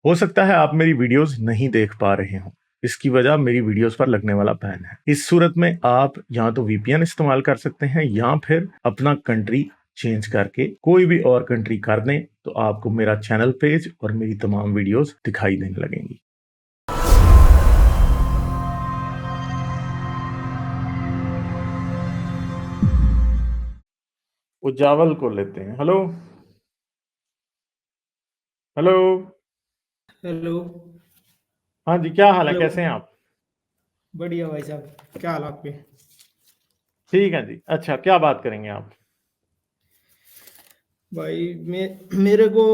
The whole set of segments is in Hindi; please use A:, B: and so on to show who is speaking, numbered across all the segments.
A: हो सकता है आप मेरी वीडियोस नहीं देख पा रहे हो। इसकी वजह मेरी वीडियोस पर लगने वाला बैन है। इस सूरत में आप या तो वीपीएन इस्तेमाल कर सकते हैं या फिर अपना कंट्री चेंज करके कोई भी और कंट्री कर दें, तो आपको मेरा चैनल पेज और मेरी तमाम वीडियोस दिखाई देने लगेंगी। उजावल को लेते हैं। Hello hello.
B: हेलो।
A: हाँ जी, क्या हाल है,
B: हेलो।
A: कैसे हैं आप?
B: बढ़िया भाई साहब, क्या हाल आपके?
A: ठीक है जी। अच्छा, क्या बात करेंगे आप?
B: भाई मेरे को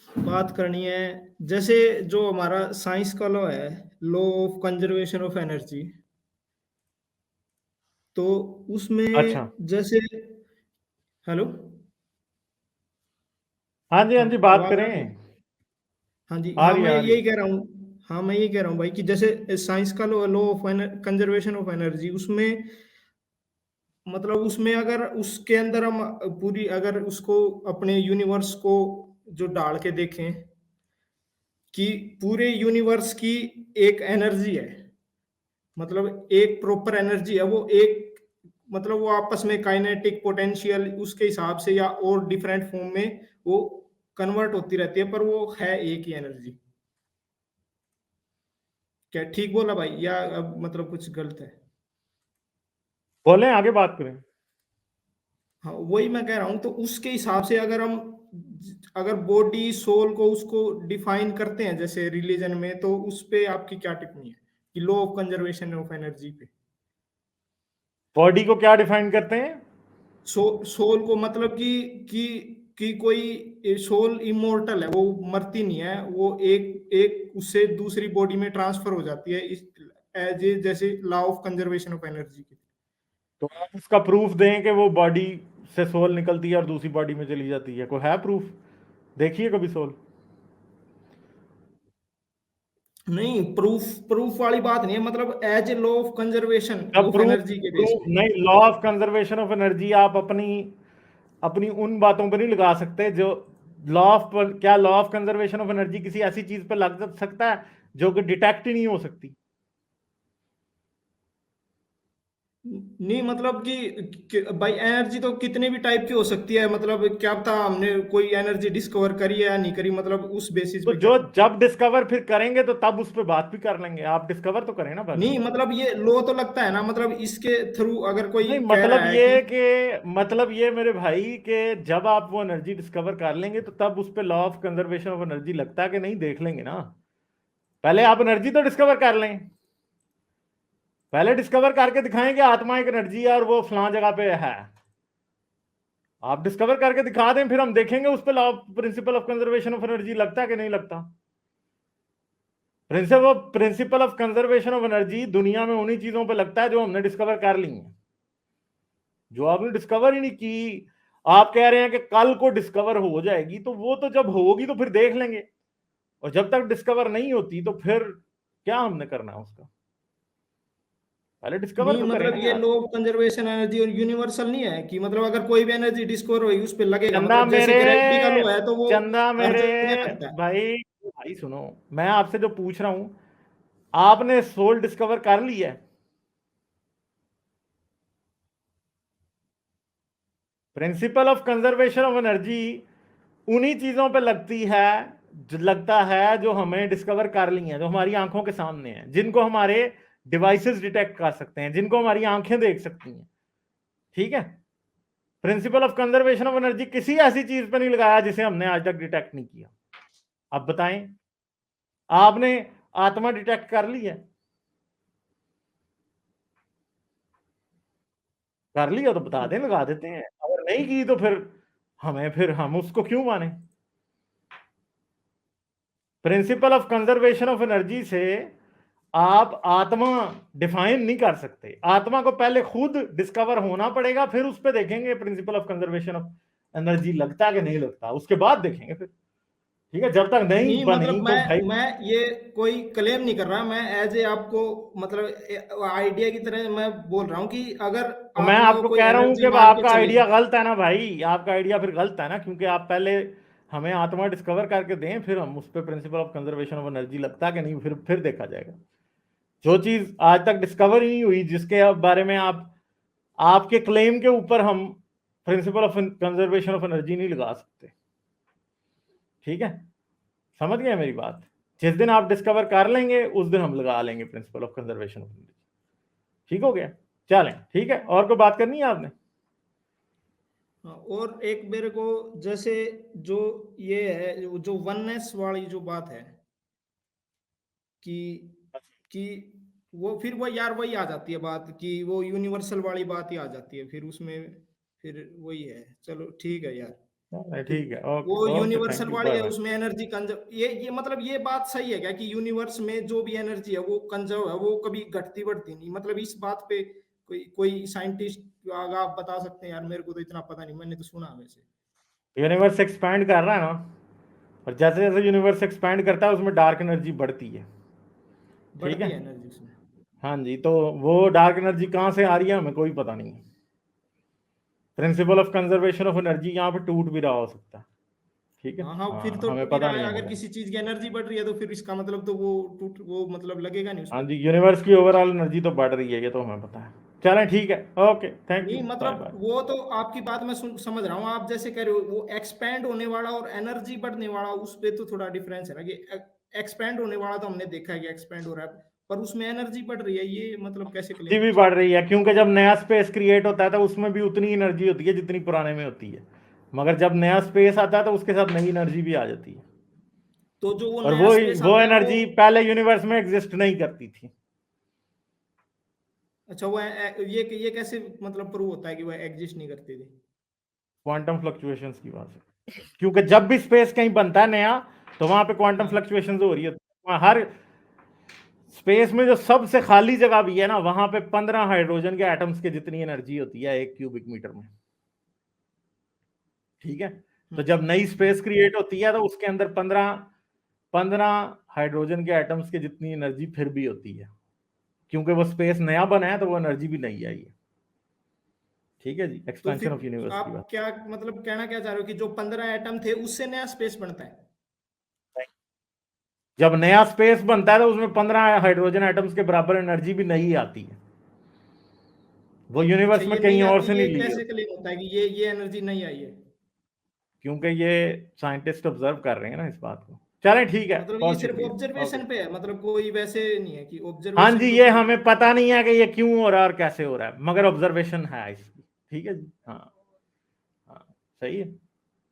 B: बात करनी है। जैसे जो हमारा साइंस का लॉ है, law of conservation of energy, तो
A: अच्छा।
B: उसमें जैसे हेलो।
A: हाँ जी, हाँ
B: हाँ,
A: जी, बात
B: आवाज आ रही है?
A: करें।
B: हाँ जी,
A: आ
B: हाँ
A: रही है,
B: मैं
A: आ रही
B: यही
A: है।
B: कह रहा हूँ। हाँ मैं यही कह रहा हूँ भाई कि जैसे साइंस का law law of conservation of energy, उसमें मतलब उसमें अगर उसके अंदर हम पूरी अगर उसको अपने यूनिवर्स को जो डाल के देखें कि पूरे यूनिवर्स की एक एनर्जी है, मतलब एक प्रॉपर एनर्जी है वो एक, मतलब वो आपस में काइनेटिक पोटेंशियल उसके हिसाब से या और डिफरेंट फॉर्म में वो कन्वर्ट होती रहती है, पर वो है एक ही एनर्जी। क्या ठीक बोला भाई, या अब मतलब कुछ गलत है?
A: बोलें, आगे बात करें।
B: हाँ वही मैं कह रहा हूँ, तो उसके हिसाब से अगर हम अगर बॉडी सोल को उसको डिफाइन करते हैं जैसे रिलीजन में, तो उस पे आपकी क्या टिप्पणी है कि law of conservation of energy पे?
A: बॉडी को क्या डिफाइन करते हैं?
B: सोल को मतलब कि कोई सोल इमोर्टल है, वो मरती नहीं है, वो एक एक उससे दूसरी बॉडी में ट्रांसफर हो जाती है, इस एज ए जैसे law of conservation of energy की।
A: तो आप उसका प्रूफ दें कि वो बॉडी से सोल निकलती है और दूसरी बॉडी में चली जाती है। कोई है प्रूफ? देखिए कभी सोल।
B: नहीं, प्रूफ प्रूफ वाली बात नहीं है, मतलब as a law of conservation
A: जब
B: ऑफ
A: प्रूफ
B: एनर्जी के बेस
A: प्रूफ
B: पे।
A: नहीं, law of conservation of energy आप अपनी अपनी उन बातों पर नहीं लगा सकते जो लॉ ऑफ, क्या law of conservation of energy किसी ऐसी चीज पर लग सकता है जो कि डिटेक्ट ही नहीं हो सकती?
B: नहीं मतलब कि भाई एनर्जी तो कितने भी टाइप की हो सकती है, मतलब क्या पता हमने कोई एनर्जी डिस्कवर करी है या नहीं करी, मतलब उस बेसिस
A: तो
B: पे कह
A: जो
B: रहा हूँ।
A: जब डिस्कवर फिर करेंगे तो तब उस पर बात भी कर लेंगे। आप डिस्कवर तो करें ना पहले।
B: नहीं मतलब ये लो तो लगता है ना, मतलब इसके थ्रू अगर कोई
A: नहीं,
B: कह रहा है कि
A: मतलब ये मेरे भाई के जब आप वो एनर्जी डिस्कवर कर लेंगे तो तब उस पे law of conservation of energy लगता है कि नहीं, देख लेंगे ना। पहले आप एनर्जी तो डिस्कवर कर लें। पहले डिस्कवर करके दिखाएं कि आत्मा एक एनर्जी है और वो फलां जगह पे है। आप डिस्कवर करके दिखा दें, फिर हम देखेंगे उस पे law principle of conservation of energy लगता है कि नहीं लगता। Principle of conservation of energy दुनिया में उन्हीं चीजों पे लगता है जो हमने डिस्कवर कर ली है। जो आपने डिस्कवर ही नहीं की, आप कह रहे हैं कि कल को डिस्कवर हो जाएगी, तो वो तो जब होगी तो फिर देख लेंगे। और जब तक डिस्कवर नहीं होती तो फिर क्या हमने करना है उसका? पहले डिस्कवर
B: नहीं,
A: तो करें
B: मतलब
A: ना
B: ये
A: यार।
B: लॉ ऑफ कंजर्वेशन एनर्जी और यूनिवर्सल नहीं है कि मतलब अगर कोई भी एनर्जी डिस्कवर हुई उस पर लगेगा,
A: चंदा
B: मतलब जैसे
A: मेरे
B: ग्रेविटी का लॉ है तो वो
A: चंदा
B: हर
A: मेरे
B: जगह लगता है।
A: भाई, भाई सुनो, मैं आपसे जो पूछ रहा हूं, आपने सोल डिस्कवर कर ली है? Principle of conservation of energy उन्हीं चीजों पे लगती है, जो लगता है जो हमें डिस्कवर कर ली है, जो हमारी आंखों के सामने है, जिनको हमारे डिवाइसेस डिटेक्ट कर सकते हैं, जिनको हमारी आंखें देख सकती हैं। ठीक है? Principle of conservation of energy किसी ऐसी चीज पे नहीं लगाया जिसे हमने आज तक डिटेक्ट नहीं किया। अब बताएं, आपने आत्मा डिटेक्ट कर ली है? कर लिया तो बता दें, लगा देते हैं। अगर नहीं की तो फिर हम उसको क्यों माने? Principle of conservation of energy से आप आत्मा डिफाइन नहीं कर सकते। आत्मा को पहले खुद डिस्कवर होना पड़ेगा, फिर उस पर देखेंगे principle of conservation of energy लगता कि नहीं लगता, उसके बाद देखेंगे फिर। ठीक है? जब तक नहीं
B: नहीं
A: बनी
B: मतलब
A: तो भाई।
B: मैं ये कोई क्लेम नहीं कर रहा, मैं एज ए आपको मतलब आइडिया की तरह मैं बोल रहा हूँ कि अगर
A: तो मैं
B: आत्मा को
A: आपको
B: कोई
A: कह रहा हूं कि
B: एनर्जी मान के
A: आपका
B: चले।
A: आइडिया गलत है ना भाई, आपका आइडिया फिर गलत है ना, क्योंकि आप पहले हमें आत्मा डिस्कवर करके दें, फिर हम उस पर principle of conservation of energy लगता कि नहीं, फिर देखा जाएगा। जो चीज आज तक डिस्कवर ही नहीं हुई, जिसके बारे में आपके क्लेम के ऊपर हम principle of conservation of energy नहीं लगा सकते। ठीक है, समझ गए मेरी बात? जिस दिन आप डिस्कवर कर लेंगे उस दिन हम लगा लेंगे principle of conservation of energy. ठीक हो गया? चलें, ठीक है। और कोई बात करनी है आपने?
B: और एक मेरे को जैसे जो ये है जो वननेस वाली जो बात है कि वो फिर वो यार वही आ जाती है बात कि वो यूनिवर्सल वाली बात ही आ जाती है फिर उसमें, फिर वही है। चलो ठीक है यार, फिर
A: ठीक है, ओके
B: वो
A: ओके, थैंक
B: यूनिवर्सल
A: यू,
B: वाली
A: बाय
B: है
A: बाय।
B: उसमें एनर्जी कंजर्व, ये मतलब ये बात सही है क्या कि यूनिवर्स में जो भी एनर्जी है वो कंजर्व है, वो कभी घटती बढ़ती नहीं? मतलब इस बात पे कोई साइंटिस्ट अगर आप बता सकते हैं यार, मेरे को तो इतना पता नहीं, मैंने तो सुना वैसे।
A: यूनिवर्स एक्सपैंड कर रहा है ना, और जैसे जैसे यूनिवर्स एक्सपैंड करता है उसमें डार्क एनर्जी बढ़ती है। ठीक
B: बढ़ती
A: है,
B: है एनर्जी उसमें।
A: हाँ जी, तो वो डार्क एनर्जी कहाँ से आ रही है हमें कोई पता नहीं है। Principle of conservation of energy यहाँ पे टूट भी रहा हो सकता है। ठीक है,
B: हाँ हाँ, फिर
A: हाँ,
B: तो
A: हमें
B: फिर
A: पता नहीं है
B: अगर
A: मगर।
B: किसी चीज की एनर्जी बढ़ रही है तो फिर इसका मतलब तो वो मतलब लगेगा नहीं उस
A: हाँ
B: पर।
A: जी, यूनिवर्स की ओवरऑल एनर्जी तो बढ़ रही है, ये तो हमें पता है। चलें, ठीक है, ओके, थैंक यू,
B: नहीं
A: बाय
B: मतलब
A: बाय।
B: वो तो आपकी बात मैं समझ रहा हूँ, आप जैसे कह रहे हो वो एक्सपैंड होने वाला और एनर्जी बढ़ने वाला, उस पे तो थोड़ा डिफरेंस है ना कि एक्सपैंड होने वाला तो हमने देखा है कि एक्सपैंड हो रहा है, पर उसमें एनर्जी बढ़ रही है, ये मतलब कैसे
A: जी
B: क्लेम
A: भी
B: कर
A: बढ़
B: सकते
A: रही है, क्योंकि जब नया स्पेस क्रिएट होता है तो उसमें भी उतनी एनर्जी होती है जितनी पुराने में होती है, मगर जब नया स्पेस आता है तो उसके साथ नई एनर्जी भी आ जाती है।
B: हैं? तो जो वो
A: और
B: नया
A: वो
B: स्पेस
A: वो
B: आता है वो,
A: एनर्जी पहले यूनिवर्स में एग्जिस्ट नहीं करती थी।
B: अच्छा वो ये कैसे मतलब प्रूव होता है कि वो एग्जिस्ट नहीं करते थे?
A: क्वांटम फ्लक्चुएशंस की बात है, क्योंकि जब भी स्पेस कहीं बनता है नया, तो वहां पे क्वांटम
B: हाँ
A: फ्लक्चुएशंस हो रही है। वहाँ हर स्पेस में जो सबसे खाली जगह भी है ना, वहां पे 15 हाइड्रोजन के एटम्स के जितनी एनर्जी होती है 1 क्यूबिक मीटर में। ठीक है, तो जब नई स्पेस क्रिएट होती है तो उसके अंदर 15 हाइड्रोजन के एटम्स के जितनी एनर्जी फिर भी होती है, क्योंकि वो स्पेस नया बना है तो वो एनर्जी भी नई आई है। ठीक है जी,
B: तो
A: एक्सपेंशन ऑफ
B: फिर
A: यूनिवर्स की
B: आप
A: बात।
B: क्या मतलब कहना क्या चाह रहे हो कि जो 15 एटम थे उससे नया स्पेस बनता है?
A: जब नया स्पेस बनता है तो उसमें 15 हाइड्रोजन एटम्स के बराबर एनर्जी भी नहीं आती है, वो
B: अच्छा
A: यूनिवर्स में
B: ये
A: कहीं
B: नहीं
A: और
B: आती,
A: से नहीं
B: ये
A: ली
B: कैसे
A: होती,
B: क्लेम होता है कि ये एनर्जी नहीं आई है?
A: क्योंकि ये साइंटिस्ट ऑब्जर्व कर रहे हैं ना इस बात को। चलें, ठीक है,
B: मतलब ये
A: बहुत
B: सिर्फ
A: शुक्रिया, ओके।
B: ऑब्जर्वेशन पे है, मतलब कोई वैसे नहीं है कि
A: हाँ जी,
B: ऑब्जर्वेशन तो
A: ये
B: फिर।
A: हमें पता नहीं है कि ये क्यों हो रहा है और कैसे हो रहा है, मगर ऑब्जर्वेशन है इसकी। ठीक है जी, हाँ हाँ, सही है,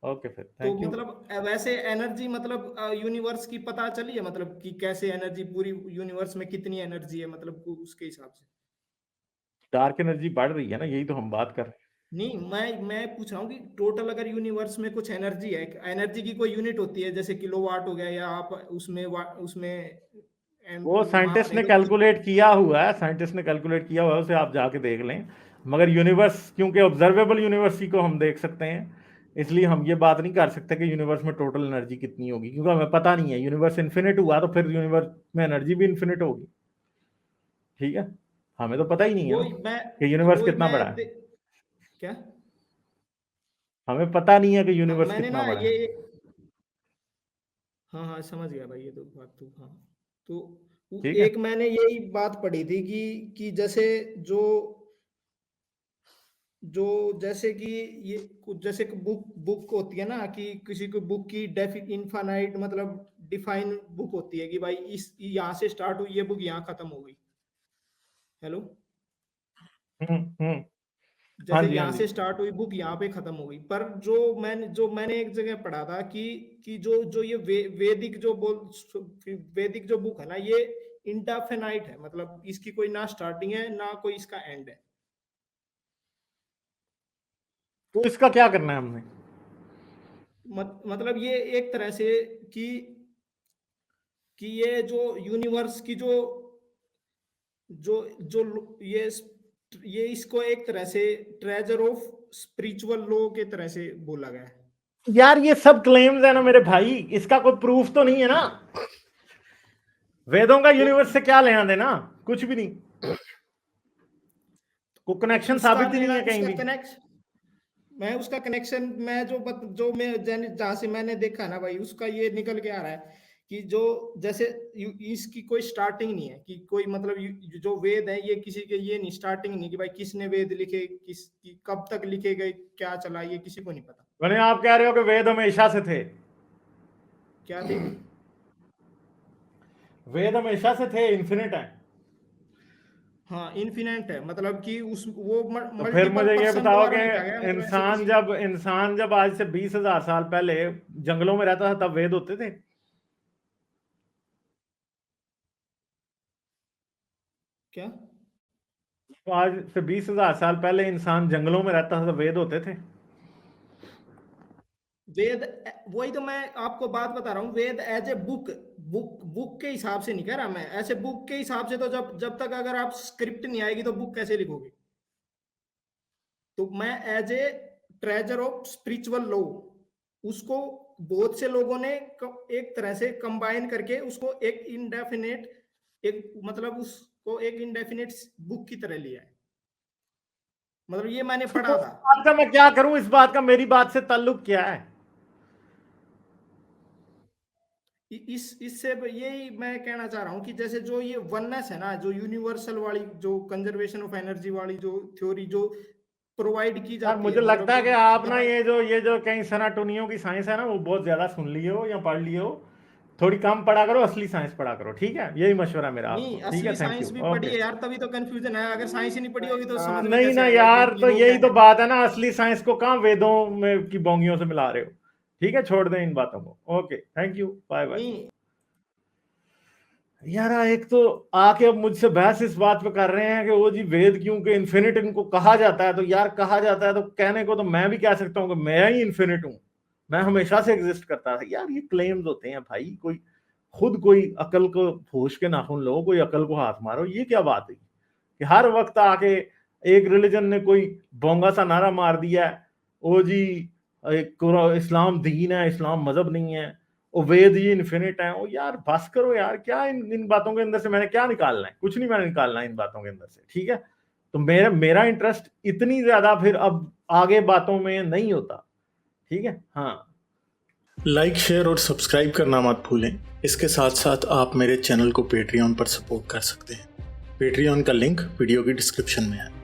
A: ओके, फिर
B: तो
A: थैंक यू।
B: मतलब वैसे एनर्जी मतलब यूनिवर्स की पता चली है, मतलब कि कैसे एनर्जी पूरी यूनिवर्स में कितनी एनर्जी है, मतलब उसके हिसाब से?
A: डार्क एनर्जी बढ़ रही है ना, यही तो हम बात कर रहे
B: नहीं मैं पूछ रहा हूँ कि टोटल अगर यूनिवर्स में कुछ एनर्जी है, एनर्जी की कोई यूनिट होती है जैसे किलोवाट हो गया, या आप उसमें
A: हैं। वो
B: माप
A: साइंटिस्ट
B: रहे
A: ने
B: तो
A: कैलकुलेट किया हुआ है, साइंटिस्ट ने कैलकुलेट किया हुआ है, उसे आप जाके देख लें। मगर यूनिवर्स, क्योंकि ऑब्जर्वेबल यूनिवर्स ही को हम देख सकते हैं, इसलिए हम ये बात नहीं कर सकते कि यूनिवर्स में टोटल एनर्जी कितनी होगी, क्योंकि हमें पता नहीं है। यूनिवर्स इन्फिनिट हुआ तो फिर यूनिवर्स में एनर्जी भी इन्फिनिट होगी। ठीक है, हमें तो पता ही नहीं है
B: वो
A: ना
B: मैं
A: कि यूनिवर्स
B: वो
A: कितना
B: मैं
A: बड़ा है।
B: क्या?
A: हमें पता नहीं है कि
B: हाँ
A: यूनिवर्स
B: मैंने
A: कितना
B: ना
A: बड़ा
B: ये,
A: है।
B: हाँ हाँ समझ गया भाई, ये तो बात तो हाँ। तो
A: ठीक है,
B: एक मैंने यही बात पढ़ी थी कि जैसे जो जो जैसे कि ये कुछ जैसे बुक बुक होती है ना, कि किसी को बुक की इनफाइनाइट मतलब डिफाइन बुक होती है कि भाई इस यहाँ से स्टार्ट हुई ये बुक यहाँ खत्म हो गई। हेलो?
A: हम्म, हाँ
B: जैसे
A: जी, हाँ
B: यहाँ
A: जी।
B: से स्टार्ट हुई बुक यहाँ पे खत्म हो गई, पर जो मैंने एक जगह पढ़ा था कि जो जो ये वैदिक वैदिक जो बुक है ना, ये इंडाफिनाइट है, मतलब इसकी कोई ना स्टार्टिंग है ना कोई इसका एंड है।
A: तो इसका क्या करना है हमने?
B: मतलब ये एक तरह से कि कि ये जो यूनिवर्स की जो जो जो ये इसको एक तरह से ट्रेजर ऑफ स्पिरिचुअल लॉ के तरह से बोला गया है।
A: यार ये सब क्लेम्स है ना मेरे भाई, इसका कोई प्रूफ तो नहीं है ना। वेदों का
B: तो
A: यूनिवर्स से क्या लेना देना? कुछ भी नहीं, कोई
B: तो
A: कनेक्शन
B: इसका
A: साबित ही नहीं
B: लेना
A: है कहीं
B: इसका
A: भी।
B: कनेक्ट मैं उसका कनेक्शन मैं जो मैं जहाँ से मैंने देखा ना भाई, उसका ये निकल के आ रहा है कि जो जैसे इसकी कोई स्टार्टिंग नहीं है कि कोई मतलब जो वेद है ये किसी के ये नहीं स्टार्टिंग नहीं कि भाई किसने वेद लिखे, कब तक लिखे गए, क्या चला, ये किसी को नहीं पता।
A: मैंने आप कह रहे हो कि वेद हमेशा से थे?
B: क्या थे?
A: वेद हमेशा से थे, इन्फिनिट है।
B: हाँ इन्फिनेट है, मतलब कि उस वो
A: तो फिर
B: मल्टीपल
A: मुझे ये
B: पर्सन
A: बताओ
B: द्वारा
A: कि
B: लिखा गया, मतलब ऐसे किसी।
A: इंसान जब आज से 20,000 साल पहले जंगलों में रहता था तब वेद होते थे?
B: क्या?
A: तो आज से 20,000 साल पहले इंसान जंगलों में रहता था तब वेद होते थे?
B: वेद, वही तो मैं आपको बात बता रहा हूँ, वेद एज ए बुक के हिसाब से नहीं कह रहा मैं, ऐसे बुक के हिसाब से तो जब जब तक अगर आप स्क्रिप्ट नहीं आएगी तो बुक कैसे लिखोगे? तो मैं as a treasure of spiritual law, उसको बहुत से लोगों ने एक तरह से कंबाइन करके उसको एक इनडेफिनेट, एक मतलब उसको एक इनडेफिनेट बुक की तरह लिया है, मतलब ये मैंने
A: तो
B: पढ़ा
A: इस
B: था।
A: बात का मैं क्या करूं? इस बात का मेरी बात से ताल्लुक क्या है?
B: इससे यही मैं कहना चाह रहा हूँ कि जैसे जो ये वननेस है ना, जो यूनिवर्सल वाली, जो कंजर्वेशन ऑफ एनर्जी वाली जो थ्योरी जो प्रोवाइड की
A: यार
B: जाती
A: मुझे
B: है, मतलब
A: लगता है
B: जो
A: कि आप ना
B: बता।
A: ये जो कई सनाटोनियों की साइंस है ना, वो बहुत ज्यादा सुन लिए हो या पढ़ लिए हो। थोड़ी कम पढ़ा करो, असली साइंस पढ़ा करो, ठीक है? यही मशवरा मेरा आपको,
B: नहीं,
A: ठीक है?
B: असली
A: थैंक
B: साइंस
A: यू,
B: भी पढ़ी
A: ओके।
B: है यार, तभी तो कंफ्यूजन है। अगर साइंस ही नहीं पढ़ी होगी तो समझ में
A: नहीं
B: कैसे
A: ना
B: आएगा
A: यार,
B: कि
A: तो
B: वो
A: यही
B: क्या
A: तो
B: है।
A: बात है ना, असली साइंस को कहाँ वेदों में की बोंगियों से मिला रहे हो? ठीक है, छोड़ दें इन बातों को। Okay, thank you, bye bye.
B: नहीं
A: यार एक तो आके अब मुझसे बहस इस बात पे कर रहे हैं कि वो जी वेद क्यों के इन्फिनिट इनको कहा जाता है। तो यार कहा जाता है तो कहने को तो मैं भी कह सकता हूँ कि मैं ही इन्फिनिट हूँ, मैं हमेशा से एग्जिस्ट करता था। यार ये क्लेम्स होते हैं भाई, कोई खुद कोई अकल को होश के नाखून लो, कोई अकल को हाथ मारो, ये क्या बात है कि हर वक्त आके एक रिलीजन ने कोई बोंगा सा नारा मार दिया है, ओ जी इस्लाम दीन है, इस्लाम मजहब नहीं है, ओ वेद ही इन्फिनिट है। ओ यार बस करो यार, क्या इन बातों के अंदर से मैंने क्या निकालना है? कुछ नहीं मैंने निकालना है इन बातों के अंदर से, ठीक है? तो मेरा इंटरेस्ट इतनी ज्यादा फिर अब आगे बातों में नहीं होता, ठीक है? हाँ,
C: लाइक, शेयर और सब्सक्राइब करना मत भूलें। इसके साथ साथ आप मेरे चैनल को पेट्रियन पर सपोर्ट कर सकते हैं। पेट्रियन का लिंक वीडियो की डिस्क्रिप्शन में है।